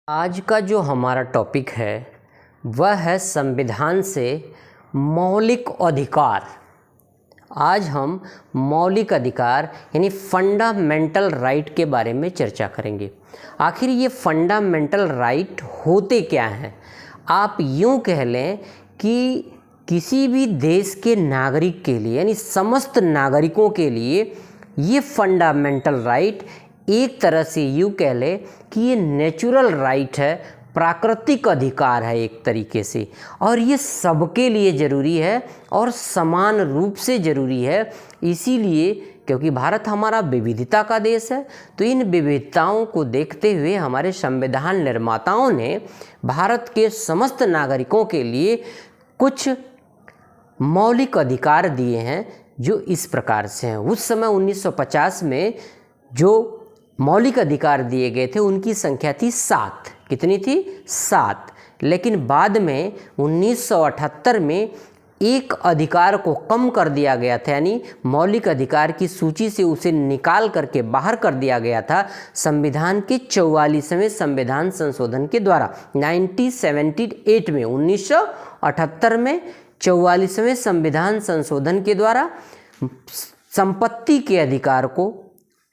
आज का जो हमारा टॉपिक है वह है संविधान से मौलिक अधिकार। आज हम मौलिक अधिकार यानी फंडामेंटल राइट के बारे में चर्चा करेंगे। आखिर ये फंडामेंटल राइट होते क्या हैं? आप यूँ कह लें कि किसी भी देश के नागरिक के लिए यानी समस्त नागरिकों के लिए ये फंडामेंटल राइट एक तरह से यूँ कह लें कि ये नेचुरल राइट है, प्राकृतिक अधिकार है एक तरीके से, और ये सबके लिए ज़रूरी है और समान रूप से ज़रूरी है। इसीलिए क्योंकि भारत हमारा विविधता का देश है, तो इन विविधताओं को देखते हुए हमारे संविधान निर्माताओं ने भारत के समस्त नागरिकों के लिए कुछ मौलिक अधिकार दिए हैं जो इस प्रकार से हैं। उस समय 1950 में जो मौलिक अधिकार दिए गए थे उनकी संख्या थी 7। कितनी थी? 7। लेकिन बाद में 1978 में एक अधिकार को कम कर दिया गया था, यानी मौलिक अधिकार की सूची से उसे निकाल करके बाहर कर दिया गया था संविधान के 44वें संविधान संशोधन के द्वारा। 1978 में 1978 में 44वें संविधान संशोधन के द्वारा संपत्ति के अधिकार को,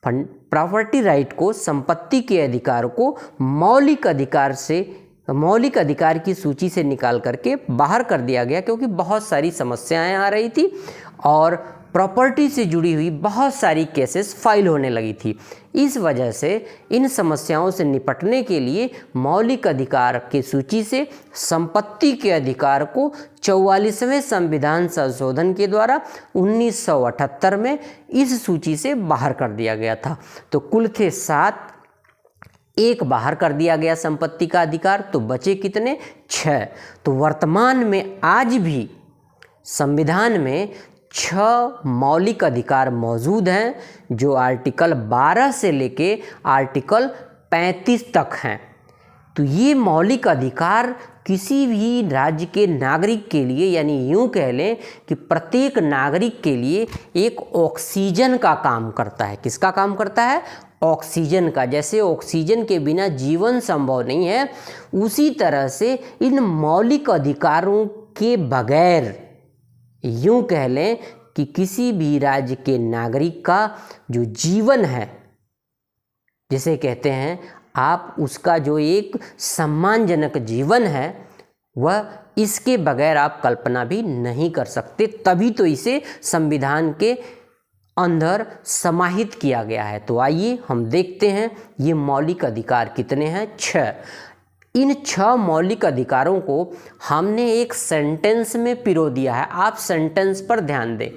प्रॉपर्टी राइट को, संपत्ति के अधिकार को मौलिक अधिकार की सूची से निकाल करके बाहर कर दिया गया, क्योंकि बहुत सारी समस्याएं आ रही थी और प्रॉपर्टी से जुड़ी हुई बहुत सारी केसेस फाइल होने लगी थी। इस वजह से इन समस्याओं से निपटने के लिए मौलिक अधिकार की सूची से संपत्ति के अधिकार को 44वें संविधान संशोधन के द्वारा 1978 में इस सूची से बाहर कर दिया गया था। तो कुल थे 7, एक बाहर कर दिया गया संपत्ति का अधिकार, तो बचे कितने? 6। तो वर्तमान में आज भी संविधान में 6 मौलिक अधिकार मौजूद हैं जो आर्टिकल 12 से लेके आर्टिकल 35 तक हैं। तो ये मौलिक अधिकार किसी भी राज्य के नागरिक के लिए, यानी यूँ कह लें कि प्रत्येक नागरिक के लिए एक ऑक्सीजन का काम करता है। किसका काम करता है? ऑक्सीजन का। जैसे ऑक्सीजन के बिना जीवन संभव नहीं है, उसी तरह से इन मौलिक अधिकारों के बगैर यूँ कह लें कि किसी भी राज्य के नागरिक का जो जीवन है, जिसे कहते हैं आप, उसका जो एक सम्मानजनक जीवन है, वह इसके बगैर आप कल्पना भी नहीं कर सकते। तभी तो इसे संविधान के अंदर समाहित किया गया है। तो आइए हम देखते हैं ये मौलिक अधिकार कितने हैं। 6। इन 6 मौलिक अधिकारों को हमने एक सेंटेंस में पिरो दिया है। आप सेंटेंस पर ध्यान दें।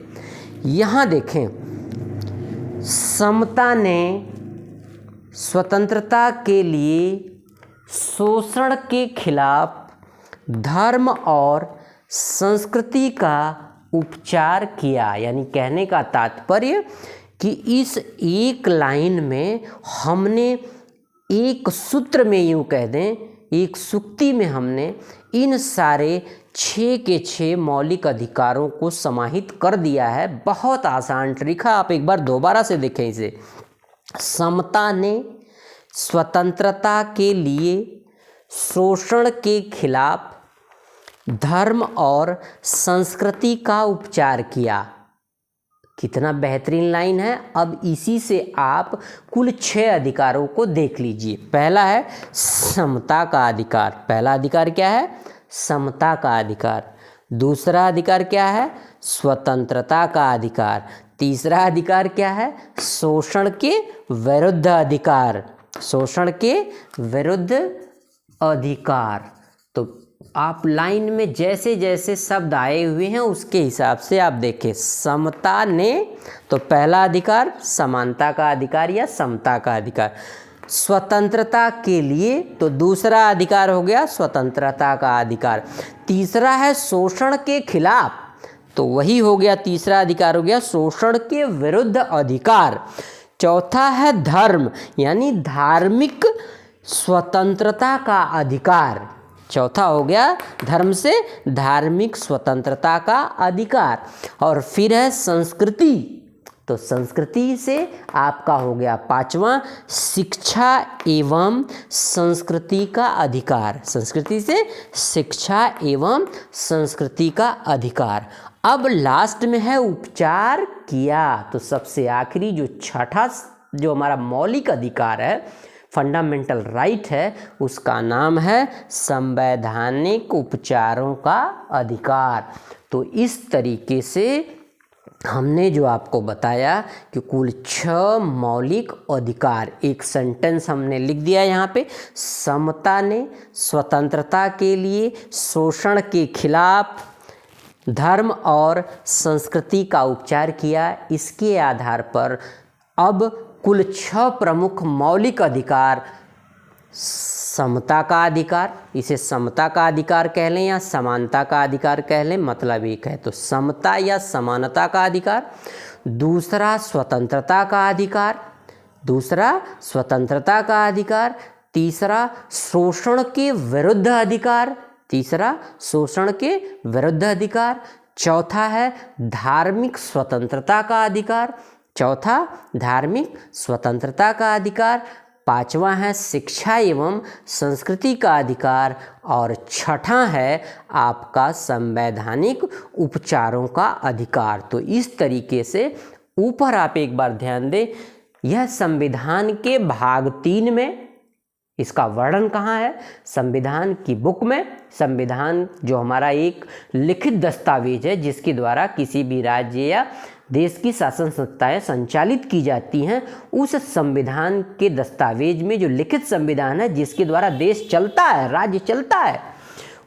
यहाँ देखें, समता ने स्वतंत्रता के लिए शोषण के खिलाफ धर्म और संस्कृति का उपचार किया। यानी कहने का तात्पर्य कि इस एक लाइन में हमने एक सूत्र में, यूँ कह दें एक सूक्ति में, हमने इन सारे 6 के 6 मौलिक अधिकारों को समाहित कर दिया है। बहुत आसान तरीका, आप एक बार दोबारा से देखें इसे। समता ने स्वतंत्रता के लिए शोषण के खिलाफ धर्म और संस्कृति का उपचार किया। कितना बेहतरीन लाइन है। अब इसी से आप कुल 6 अधिकारों को देख लीजिए। पहला है समता का अधिकार। पहला अधिकार क्या है? समता का अधिकार। दूसरा अधिकार क्या है? स्वतंत्रता का अधिकार। तीसरा अधिकार क्या है? शोषण के विरुद्ध अधिकार। शोषण के विरुद्ध अधिकार। तो आप लाइन में जैसे जैसे शब्द आए हुए हैं उसके हिसाब से आप देखें। समता ने, तो पहला अधिकार समानता का अधिकार या समता का अधिकार। स्वतंत्रता के लिए, तो दूसरा अधिकार हो गया स्वतंत्रता का अधिकार। तीसरा है शोषण के खिलाफ, तो वही हो गया, तीसरा अधिकार हो गया शोषण के विरुद्ध अधिकार। चौथा है धर्म, यानी धार्मिक स्वतंत्रता का अधिकार। चौथा हो गया धर्म से धार्मिक स्वतंत्रता का अधिकार। और फिर है संस्कृति, तो संस्कृति से आपका हो गया 5वां, शिक्षा एवं संस्कृति का अधिकार। संस्कृति से शिक्षा एवं संस्कृति का अधिकार। अब लास्ट में है उपचार किया। तो सबसे आखिरी जो छठा जो हमारा मौलिक अधिकार है, फंडामेंटल राइट है, उसका नाम है संवैधानिक उपचारों का अधिकार। तो इस तरीके से हमने जो आपको बताया कि कुल 6 मौलिक अधिकार, एक सेंटेंस हमने लिख दिया यहाँ पे। समता ने स्वतंत्रता के लिए शोषण के खिलाफ धर्म और संस्कृति का उपचार किया। इसके आधार पर अब कुल 6 प्रमुख मौलिक अधिकार, समता का अधिकार, इसे समता का अधिकार कह लें या समानता का अधिकार कह लें, मतलब एक है। तो समता या समानता का अधिकार। दूसरा स्वतंत्रता का अधिकार, दूसरा स्वतंत्रता का अधिकार। तीसरा शोषण के विरुद्ध अधिकार, तीसरा शोषण के विरुद्ध अधिकार। चौथा है धार्मिक स्वतंत्रता का अधिकार, चौथा धार्मिक स्वतंत्रता का अधिकार। 5वां है शिक्षा एवं संस्कृति का अधिकार। और छठा है आपका संवैधानिक उपचारों का अधिकार। तो इस तरीके से ऊपर आप एक बार ध्यान दें, यह संविधान के भाग 3 में, इसका वर्णन कहाँ है? संविधान की बुक में। संविधान जो हमारा एक लिखित दस्तावेज है जिसके द्वारा किसी भी राज्य या देश की शासन संस्थाएं संचालित की जाती हैं, उस संविधान के दस्तावेज में जो लिखित संविधान है जिसके द्वारा देश चलता है, राज्य चलता है,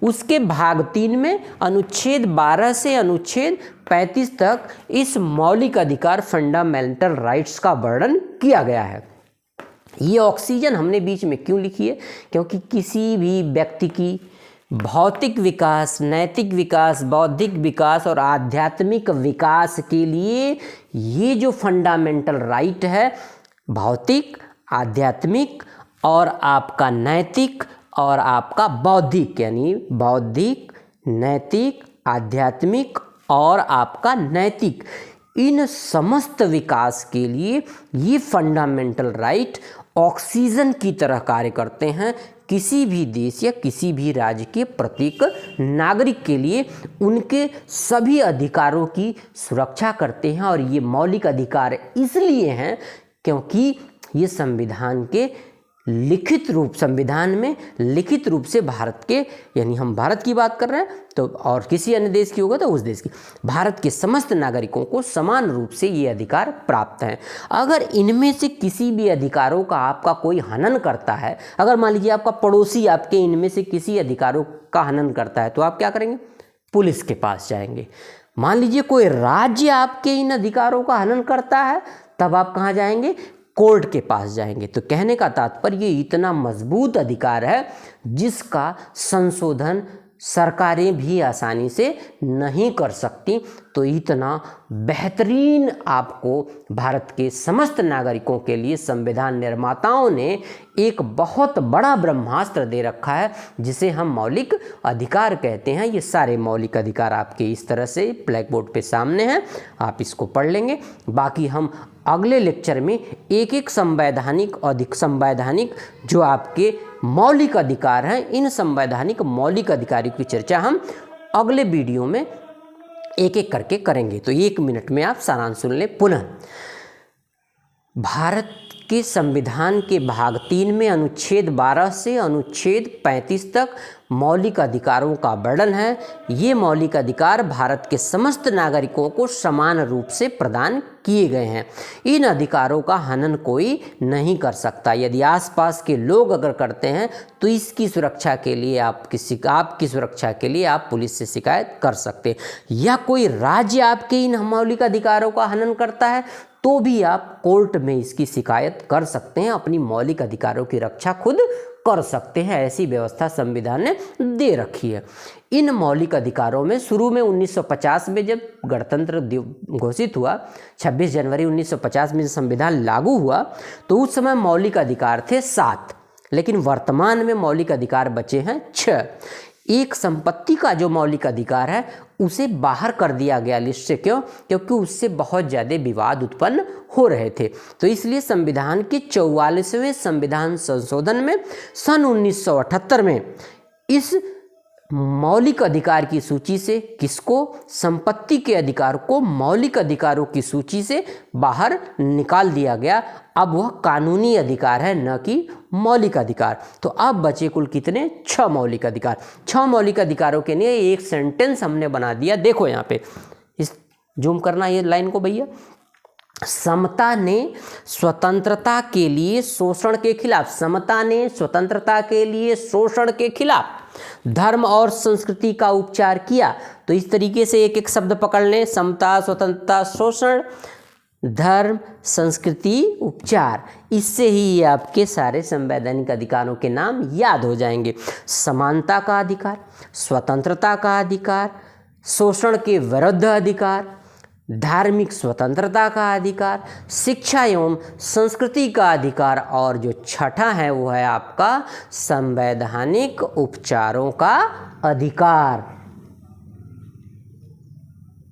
उसके भाग 3 में अनुच्छेद 12 से अनुच्छेद 35 तक इस मौलिक अधिकार फंडामेंटल राइट्स का वर्णन किया गया है। ये ऑक्सीजन हमने बीच में क्यों लिखी है? क्योंकि किसी भी व्यक्ति की भौतिक विकास, नैतिक विकास, बौद्धिक विकास और आध्यात्मिक विकास के लिए ये जो फंडामेंटल राइट है, भौतिक, आध्यात्मिक और आपका नैतिक और आपका बौद्धिक, यानी बौद्धिक, नैतिक, आध्यात्मिक और आपका नैतिक, इन समस्त विकास के लिए ये फंडामेंटल राइट ऑक्सीजन की तरह कार्य करते हैं। किसी भी देश या किसी भी राज्य के प्रत्येक नागरिक के लिए उनके सभी अधिकारों की सुरक्षा करते हैं। और ये मौलिक अधिकार इसलिए हैं क्योंकि ये संविधान के लिखित रूप, संविधान में लिखित रूप से भारत के, यानी हम भारत की बात कर रहे हैं तो, और किसी अन्य देश की होगा तो उस देश की, भारत के समस्त नागरिकों को समान रूप से ये अधिकार प्राप्त हैं। अगर इनमें से किसी भी अधिकारों का आपका कोई हनन करता है, अगर मान लीजिए आपका पड़ोसी आपके इनमें से किसी अधिकारों का हनन करता है, तो आप क्या करेंगे? पुलिस के पास जाएंगे। मान लीजिए कोई राज्य आपके इन अधिकारों का हनन करता है, तब आप कहाँ जाएंगे? कोर्ट के पास जाएंगे। तो कहने का तात्पर्य ये इतना मजबूत अधिकार है जिसका संशोधन सरकारें भी आसानी से नहीं कर सकती। तो इतना बेहतरीन आपको भारत के समस्त नागरिकों के लिए संविधान निर्माताओं ने एक बहुत बड़ा ब्रह्मास्त्र दे रखा है जिसे हम मौलिक अधिकार कहते हैं। ये सारे मौलिक अधिकार आपके इस तरह से ब्लैक बोर्ड पे सामने हैं, आप इसको पढ़ लेंगे। बाकी हम अगले लेक्चर में एक एक संवैधानिक जो आपके मौलिक अधिकार हैं, इन संवैधानिक मौलिक अधिकारों की चर्चा हम अगले वीडियो में एक एक करके करेंगे। तो 1 मिनट में आप सारांश सुन लें पुनः। भारत के संविधान के भाग 3 में अनुच्छेद 12 से अनुच्छेद 35 तक मौलिक अधिकारों का वर्णन है। ये मौलिक अधिकार भारत के समस्त नागरिकों को समान रूप से प्रदान किए गए हैं। इन अधिकारों का हनन कोई नहीं कर सकता। यदि आसपास के लोग अगर करते हैं तो इसकी सुरक्षा के लिए आपकी सुरक्षा के लिए आप पुलिस से शिकायत कर सकते हैं। या कोई राज्य आपके इन मौलिक अधिकारों का हनन करता है तो भी आप कोर्ट में इसकी शिकायत कर सकते हैं, अपनी मौलिक अधिकारों की रक्षा खुद कर सकते हैं। ऐसी व्यवस्था संविधान ने दे रखी है। इन मौलिक अधिकारों में शुरू में 1950 में जब गणतंत्र घोषित हुआ, 26 जनवरी 1950 में संविधान लागू हुआ, तो उस समय मौलिक अधिकार थे 7, लेकिन वर्तमान में मौलिक अधिकार बचे हैं 6। एक संपत्ति का जो मौलिक अधिकार है उसे बाहर कर दिया गया लिस्ट से। क्यों? क्योंकि उससे बहुत ज़्यादा विवाद उत्पन्न हो रहे थे। तो इसलिए संविधान के 44वें संविधान संशोधन में सन 1978 में इस मौलिक अधिकार की सूची से किसको, संपत्ति के अधिकार को मौलिक अधिकारों की सूची से बाहर निकाल दिया गया। अब वह कानूनी अधिकार है, न कि मौलिक अधिकार। तो अब बचे कुल कितने? 6 मौलिक अधिकार। 6 मौलिक अधिकारों के लिए एक सेंटेंस हमने बना दिया। देखो यहाँ पे, इस जूम करना ये लाइन को भैया। समता ने स्वतंत्रता के लिए शोषण के खिलाफ, समता ने स्वतंत्रता के लिए शोषण के खिलाफ धर्म और संस्कृति का उपचार किया। तो इस तरीके से एक एक शब्द पकड़ लें, समता, स्वतंत्रता, शोषण, धर्म, संस्कृति, उपचार। इससे ही ये आपके सारे संवैधानिक अधिकारों के नाम याद हो जाएंगे। समानता का अधिकार, स्वतंत्रता का अधिकार, शोषण के विरुद्ध अधिकार, धार्मिक स्वतंत्रता का अधिकार, शिक्षा एवं संस्कृति का अधिकार, और जो छठा है वो है आपका संवैधानिक उपचारों का अधिकार।